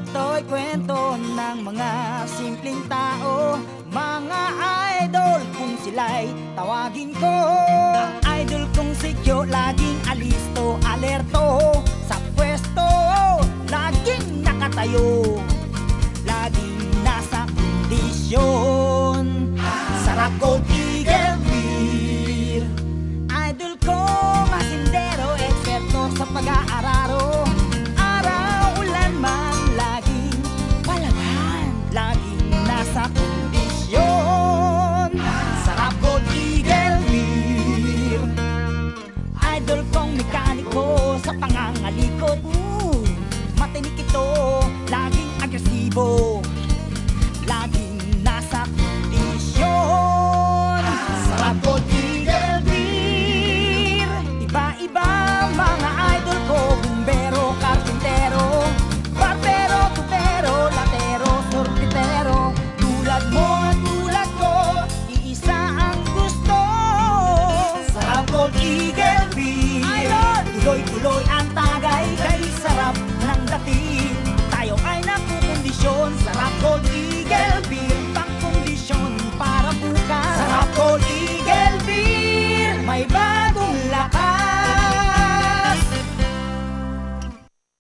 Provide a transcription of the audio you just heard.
Ito'y kwento ng mga simpleng tao, mga idol kung sila'y tawagin ko. Ang idol kong si Kyo, laging alisto, alerto.